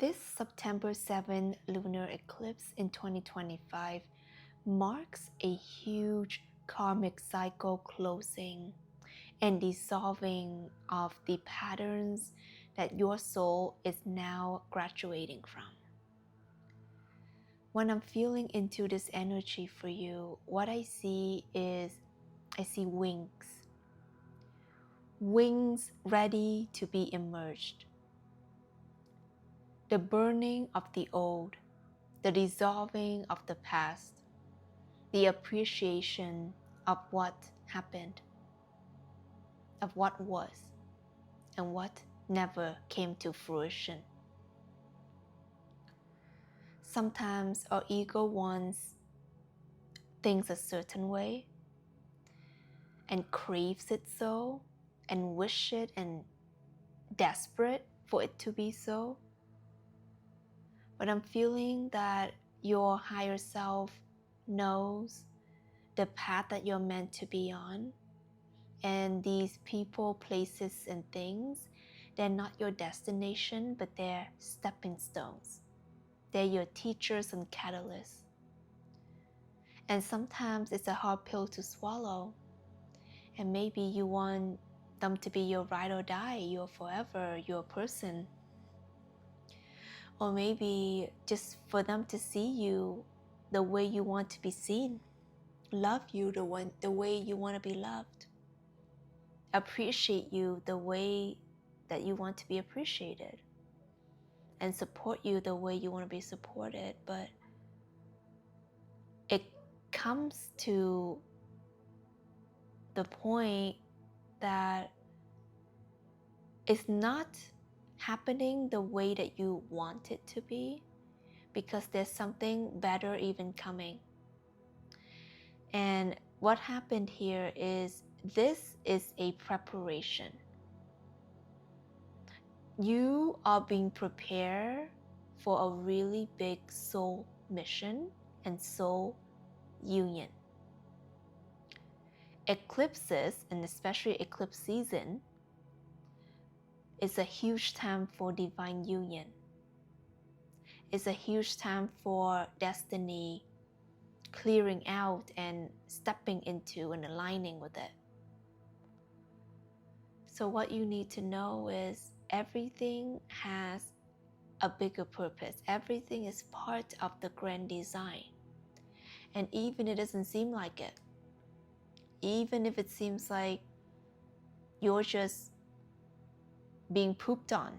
This September 7 lunar eclipse in 2025 marks a huge karmic cycle closing and dissolving of the patterns that your soul is now graduating from. When I'm feeling into this energy for you, what I see is I see wings. Wings ready to be emerged. The burning of the old, the dissolving of the past, the appreciation of what happened, of what was, and what never came to fruition. Sometimes our ego wants things a certain way and craves it so and wish it and desperate for it to be so. But I'm feeling that your higher self knows the path that you're meant to be on. And these people, places, and things, they're not your destination, but they're stepping stones. They're your teachers and catalysts. And sometimes it's a hard pill to swallow. And maybe you want them to be your ride or die, your forever, your person. Or maybe just for them to see you the way you want to be seen, love you the way you want to be loved, appreciate you the way that you want to be appreciated, and support you the way you want to be supported. But it comes to the point that it's not happening the way that you want it to be, because there's something better even coming. And what happened here is this is a preparation. You are being prepared for a really big soul mission and soul union. Eclipses, and especially eclipse season, is a huge time for divine union. It's a huge time for destiny clearing out and stepping into and aligning with it. So what you need to know is everything has a bigger purpose. Everything is part of the grand design. And even it doesn't seem like it, even if it seems like you're just being pooped on,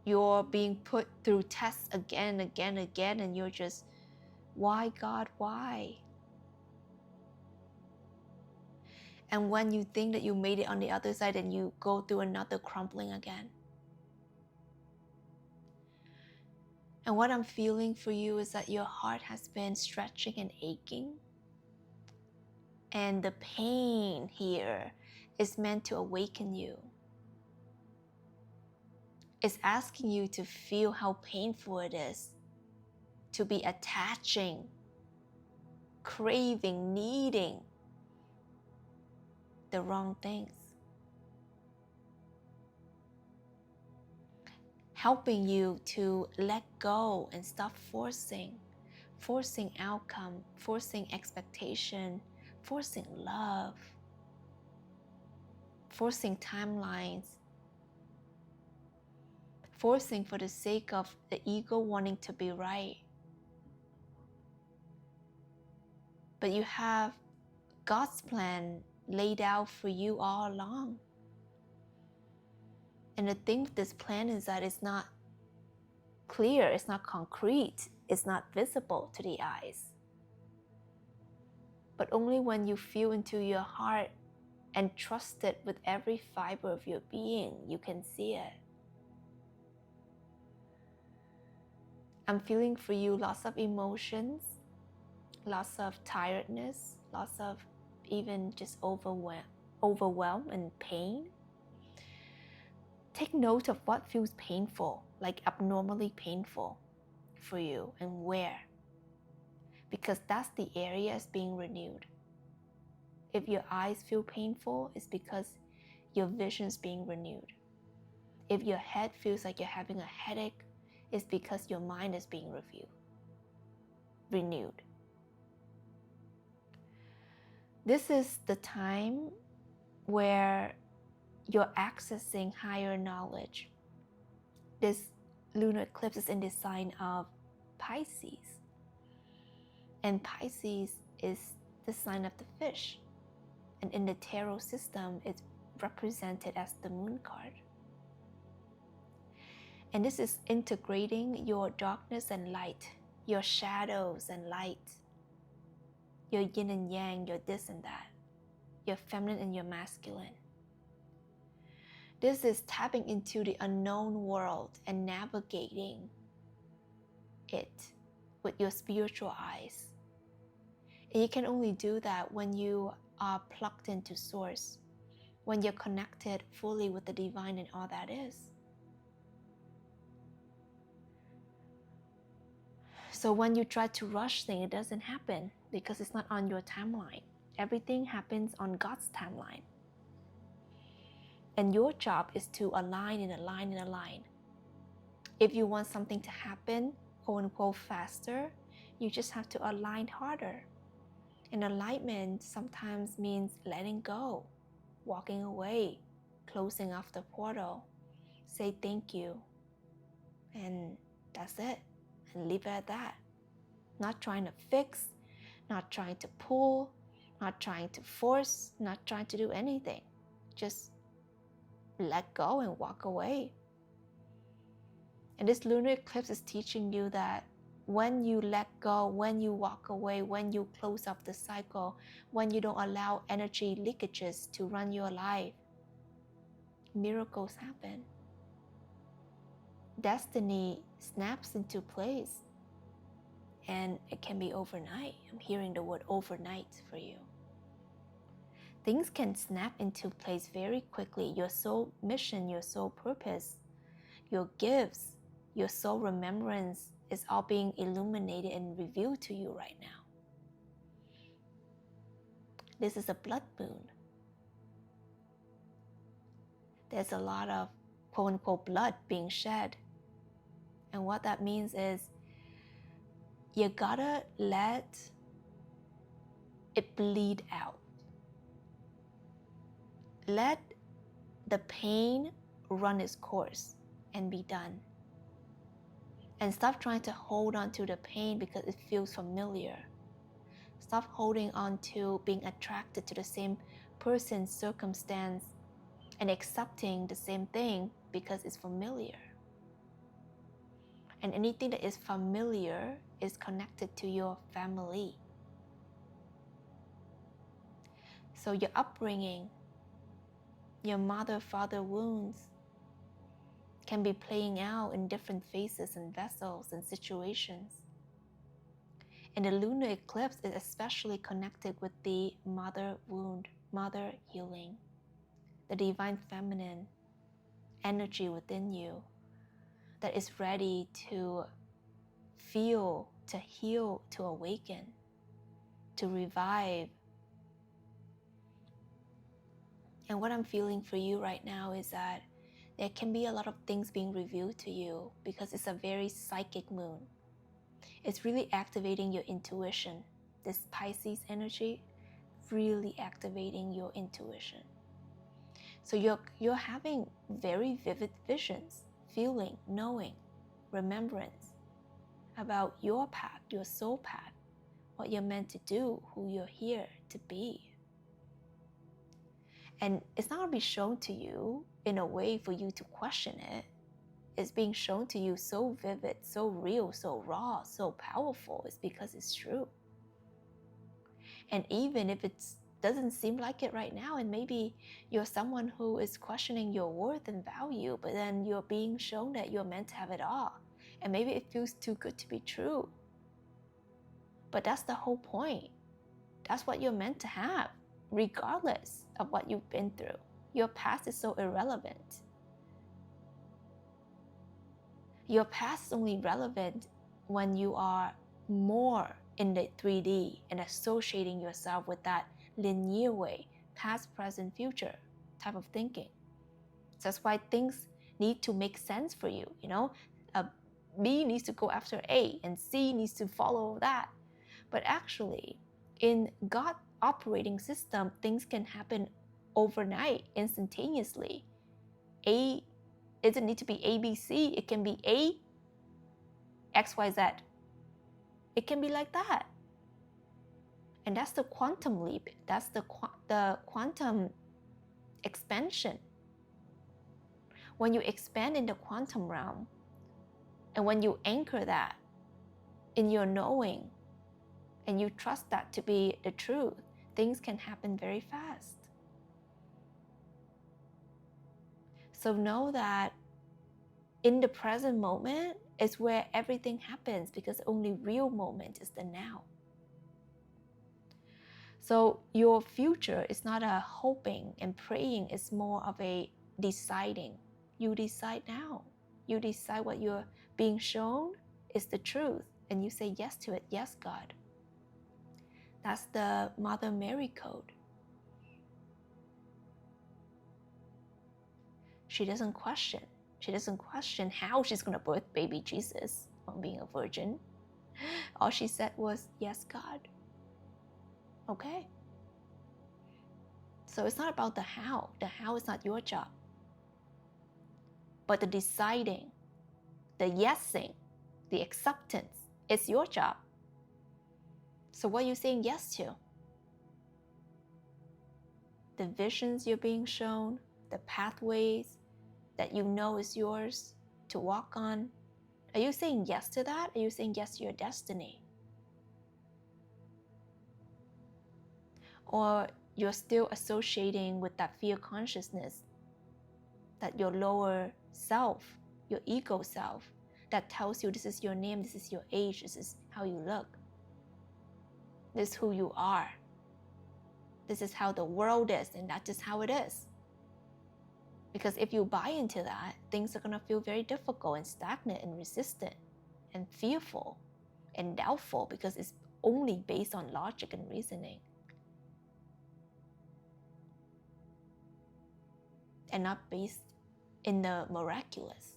you're being put through tests again, and you're just, why God, why? And when you think that you made it on the other side, and you go through another crumbling again. And what I'm feeling for you is that your heart has been stretching and aching. And the pain here is meant to awaken you. It's asking you to feel how painful it is to be attaching, craving, needing the wrong things. Helping you to let go and stop forcing outcome, forcing expectation, forcing love, forcing timelines, forcing for the sake of the ego wanting to be right. But you have God's plan laid out for you all along. And the thing with this plan is that it's not clear, it's not concrete, it's not visible to the eyes. But only when you feel into your heart and trust it with every fiber of your being, you can see it. I'm feeling for you lots of emotions, lots of tiredness, lots of even just overwhelm and pain. Take note of what feels painful, like abnormally painful for you, and where. Because that's the area that's being renewed. If your eyes feel painful, it's because your vision is being renewed. If your head feels like you're having a headache, it's because your mind is being renewed. This is the time where you're accessing higher knowledge. This lunar eclipse is in the sign of Pisces. And Pisces is the sign of the fish. And in the tarot system, it's represented as the moon card. And this is integrating your darkness and light, your shadows and light, your yin and yang, your this and that, your feminine and your masculine. This is tapping into the unknown world and navigating it with your spiritual eyes. And you can only do that when you are plugged into Source, when you're connected fully with the divine and all that is. So when you try to rush things, it doesn't happen because it's not on your timeline. Everything happens on God's timeline. And your job is to align and align and align. If you want something to happen, quote unquote, faster, you just have to align harder. And alignment sometimes means letting go, walking away, closing off the portal, say thank you, and that's it, and leave it at that. Not trying to fix, not trying to pull, not trying to force, not trying to do anything. Just let go and walk away. And this lunar eclipse is teaching you that when you let go, when you walk away, when you close up the cycle, when you don't allow energy leakages to run your life, miracles happen. Destiny snaps into place. And it can be overnight. I'm hearing the word overnight for you. Things can snap into place very quickly. Your soul mission, your soul purpose, your gifts, your soul remembrance is all being illuminated and revealed to you right now. This is a blood moon. There's a lot of quote unquote blood being shed. And what that means is you gotta let it bleed out. Let the pain run its course and be done. And stop trying to hold on to the pain because it feels familiar. Stop holding on to being attracted to the same person, circumstance, and accepting the same thing because it's familiar. And anything that is familiar is connected to your family. So your upbringing, your mother-father wounds can be playing out in different phases and vessels and situations. And the lunar eclipse is especially connected with the mother wound, mother healing, the divine feminine energy within you that is ready to feel, to heal, to awaken, to revive. And what I'm feeling for you right now is that there can be a lot of things being revealed to you because it's a very psychic moon. It's really activating your intuition. This Pisces energy, really activating your intuition. So you're having very vivid visions, feeling, knowing, remembrance about your path, your soul path, what you're meant to do, who you're here to be. And it's not going to be shown to you in a way for you to question it. It's being shown to you so vivid, so real, so raw, so powerful. It's because it's true. And even if it doesn't seem like it right now, and maybe you're someone who is questioning your worth and value, but then you're being shown that you're meant to have it all. And maybe it feels too good to be true. But that's the whole point. That's what you're meant to have, regardless of what you've been through. Your past is so irrelevant. Your past is only relevant when you are more in the 3D and associating yourself with that linear way, past, present, future type of thinking. So that's why things need to make sense for you. B needs to go after A and C needs to follow that. But actually, in God operating system, things can happen overnight, instantaneously. A, it doesn't need to be ABC. It can be A, XYZ. It can be like that. And that's the quantum leap. That's the quantum expansion. When you expand in the quantum realm, and when you anchor that in your knowing, and you trust that to be the truth, things can happen very fast. So know that in the present moment is where everything happens, because the only real moment is the now. So your future is not a hoping and praying, it's more of a deciding. You decide now. You decide what you're being shown is the truth, and you say yes to it. Yes, God. That's the Mother Mary code. She doesn't question. She doesn't question how she's going to birth baby Jesus on being a virgin. All she said was, yes, God. Okay. So it's not about the how. The how is not your job. But the deciding, the yesing, the acceptance is your job. So what are you saying yes to? The visions you're being shown, the pathways that you know is yours to walk on. Are you saying yes to that? Are you saying yes to your destiny? Or you're still associating with that fear consciousness, that your lower self, your ego self, that tells you this is your name, this is your age, this is how you look, this is who you are, this is how the world is, and that's just how it is. Because if you buy into that, things are going to feel very difficult and stagnant and resistant and fearful and doubtful, because it's only based on logic and reasoning and not based in the miraculous.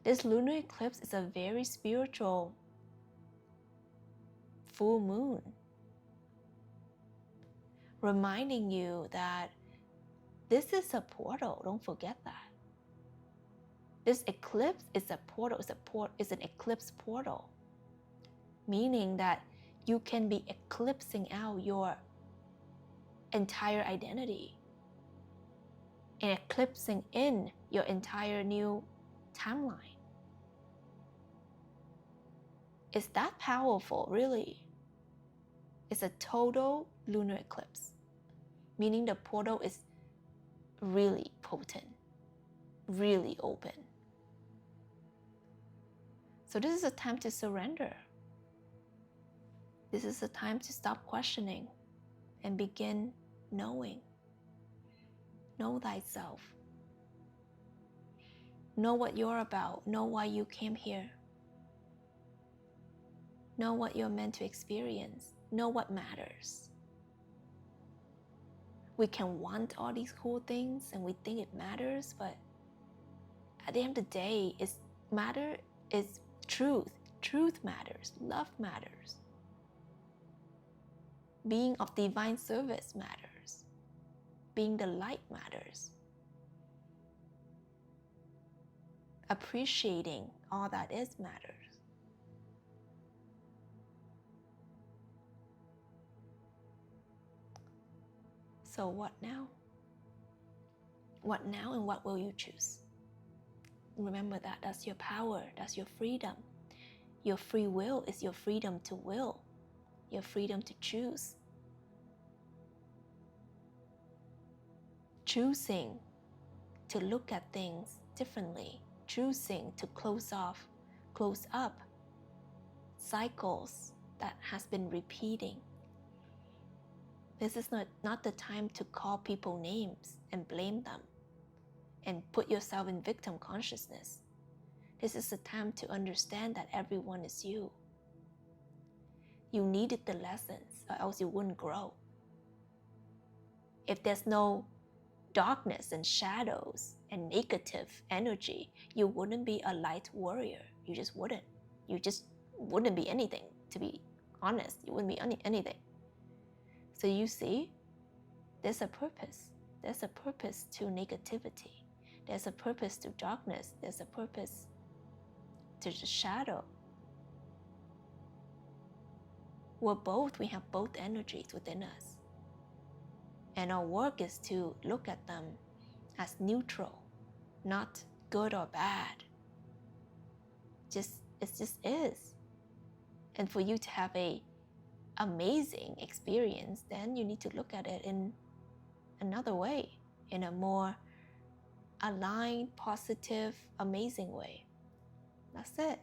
This lunar eclipse is a very spiritual full moon, reminding you that this is a portal. Don't forget that. This eclipse is a portal. It's an eclipse portal, meaning that you can be eclipsing out your entire identity and eclipsing in your entire new timeline. It's that powerful, really. It's a total lunar eclipse, meaning the portal is really potent, really open. So this is a time to surrender. This is a time to stop questioning and begin knowing. Know thyself. Know what you're about. Know why you came here. Know what you're meant to experience. Know what matters. We can want all these cool things and we think it matters, but at the end of the day, matter is truth. Truth matters. Love matters. Being of divine service matters. Being the light matters. Appreciating all that is matters. So what now? What now, and what will you choose? Remember that. That's your power. That's your freedom. Your free will is your freedom to will. Your freedom to choose. Choosing to look at things differently. Choosing to close up cycles that has been repeating. This is not the time to call people names and blame them and put yourself in victim consciousness. This is the time to understand that everyone is you. You needed the lessons, or else you wouldn't grow. If there's no darkness and shadows and negative energy, you wouldn't be a light warrior. You just wouldn't. You just wouldn't be anything, to be honest. You wouldn't be anything. So you see, there's a purpose. There's a purpose to negativity. There's a purpose to darkness. There's a purpose to the shadow. We have both energies within us. And our work is to look at them as neutral, not good or bad. It just is. And for you to have an amazing experience, then you need to look at it in another way, in a more aligned, positive, amazing way. That's it.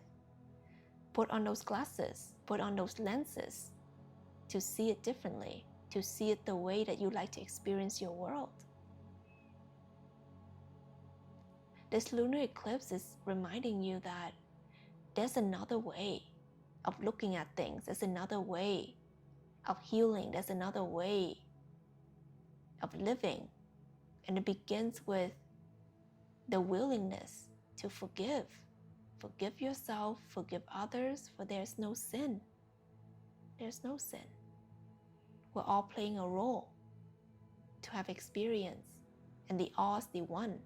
Put on those glasses, put on those lenses to see it differently, to see it the way that you like to experience your world. This lunar eclipse is reminding you that there's another way of looking at things. There's another way of healing. There's another way of living. And it begins with the willingness to forgive. Forgive yourself, forgive others, for there's no sin. There's no sin. We're all playing a role to have experience. And the all is the one.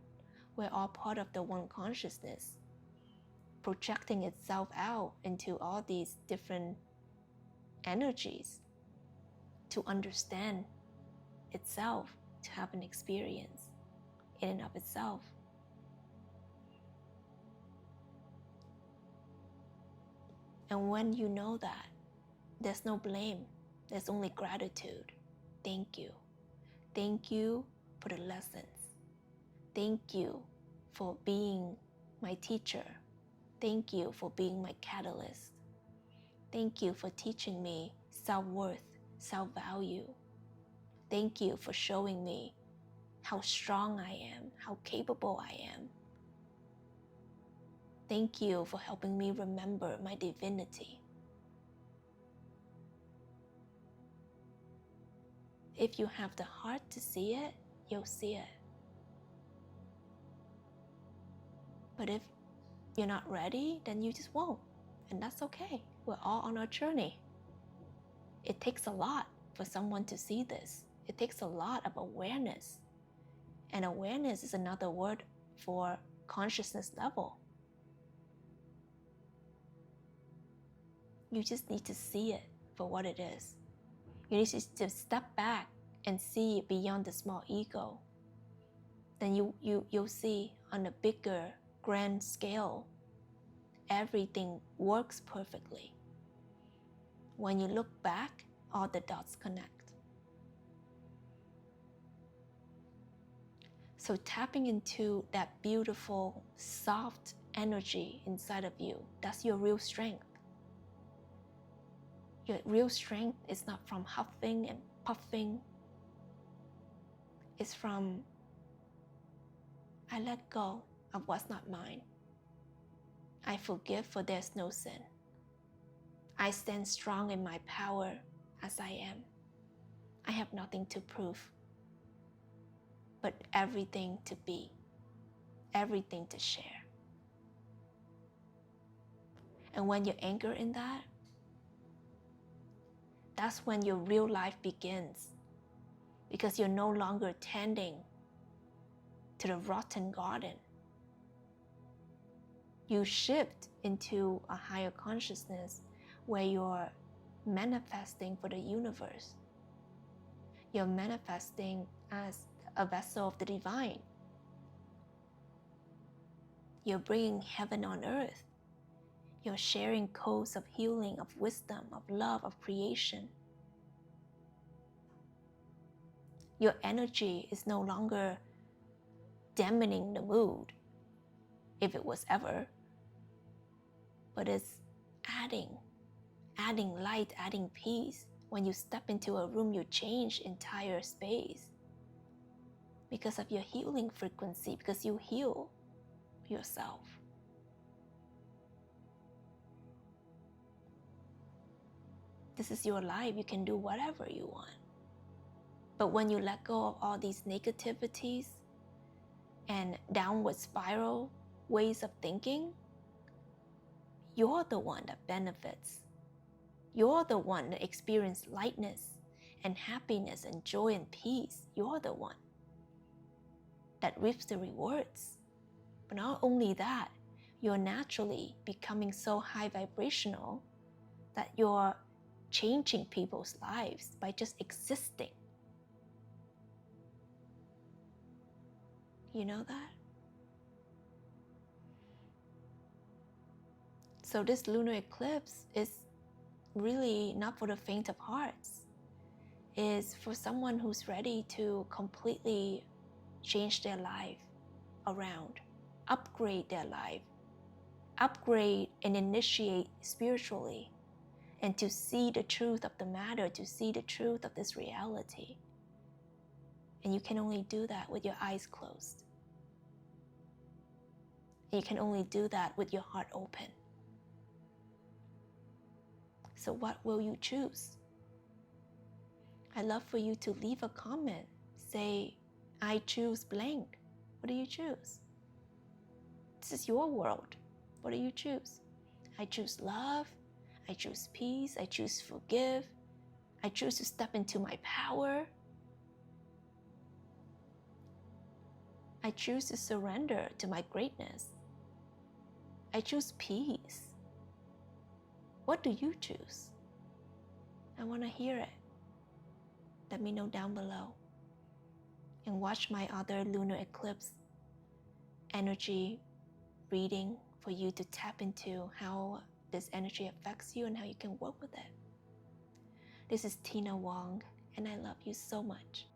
We're all part of the one consciousness, projecting itself out into all these different energies to understand itself, to have an experience in and of itself. And when you know that, there's no blame, there's only gratitude. Thank you. Thank you for the lessons. Thank you for being my teacher. Thank you for being my catalyst. Thank you for teaching me self-worth, self-value. Thank you for showing me how strong I am, how capable I am. Thank you for helping me remember my divinity. If you have the heart to see it, you'll see it. But if you're not ready, then you just won't. And that's okay. We're all on our journey. It takes a lot for someone to see this. It takes a lot of awareness. And awareness is another word for consciousness level. You just need to see it for what it is. You need to step back and see beyond the small ego. Then you'll see on a bigger, grand scale, everything works perfectly. When you look back, all the dots connect. So tapping into that beautiful, soft energy inside of you, that's your real strength. Your real strength is not from huffing and puffing. It's from, I let go of what's not mine. I forgive, for there's no sin. I stand strong in my power as I am. I have nothing to prove, but everything to be, everything to share. And when you anchor in that, that's when your real life begins, because you're no longer tending to the rotten garden. You shift into a higher consciousness where you're manifesting for the universe. You're manifesting as a vessel of the divine. You're bringing heaven on earth. You're sharing codes of healing, of wisdom, of love, of creation. Your energy is no longer dampening the mood, if it was ever, but it's adding light, adding peace. When you step into a room, you change entire space because of your healing frequency, because you heal yourself. This is your life. You can do whatever you want. But when you let go of all these negativities, and downward spiral ways of thinking, you're the one that benefits. You're the one that experiences lightness and happiness and joy and peace. You're the one that reaps the rewards. But not only that, you're naturally becoming so high vibrational that you're changing people's lives by just existing. You know that? So this lunar eclipse is really not for the faint of hearts. It's for someone who's ready to completely change their life around, upgrade their life, upgrade and initiate spiritually, and to see the truth of the matter, to see the truth of this reality. And you can only do that with your eyes closed. And you can only do that with your heart open. So what will you choose? I'd love for you to leave a comment. Say, I choose blank. What do you choose? This is your world. What do you choose? I choose love. I choose peace. I choose forgive. I choose to step into my power. I choose to surrender to my greatness. I choose peace. What do you choose? I want to hear it. Let me know down below. And watch my other lunar eclipse energy reading for you to tap into how this energy affects you and how you can work with it. This is Tina Wong, and I love you so much.